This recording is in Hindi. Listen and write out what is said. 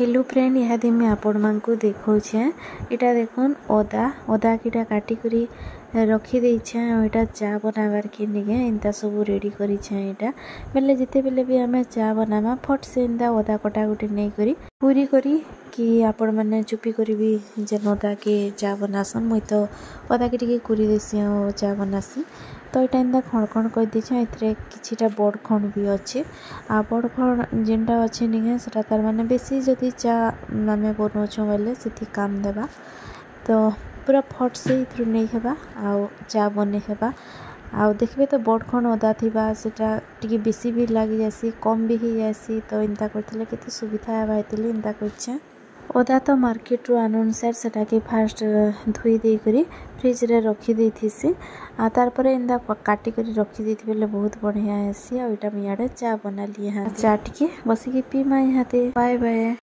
हेलो फ्रेंड, इहादे मैं आपण मानकु देखौछे। इटा देखुन ओदा किटा काटी करी रखी देछे। इटा चा बनाबार के निगे इंता सब रेडी करी छे। इटा बेले जिते बेले भी हमें चा बनामा फट से इंता ओदा कटा गुटी नहीं करी पूरी करी कि आपण माने चुपी करी भी जेन ओदा के चा बनासन। मुई तो ओदा के टिके कुरी देसी चा बनासी। तो यहाँ इंदा खण खण कर दीछे। एथरे किछिटा बड़ खण भी अच्छे। आ बड़ खण जेनटा अच्छे निगे सेटा तार माने बेसी जदि चा आमे बनाउछो बेले सेति काम देबा। तो पूरा फट से इथरु नहीं हेबा आ चा बने हेबा। आ देखबे तो बड़ खण ओदा थिबा सेटा टिके बेसी भी लागी जासी, कम भी ही जासी। तो इंता करथिले केते सुविधा हेबा हेतिले इंता करछे। ओदा तो मार्केट रू अनुसार सेटा के फास्ट धोई दे करी फ्रिज रे रखी देथिसी। आ तार परे इंदा काटी करी रखी देथि बेले बहुत बढ़िया हेसी। आ इटा मियाडे चा बना लिए हां। चा टिके बसी के पी माई हाते। Bye bye.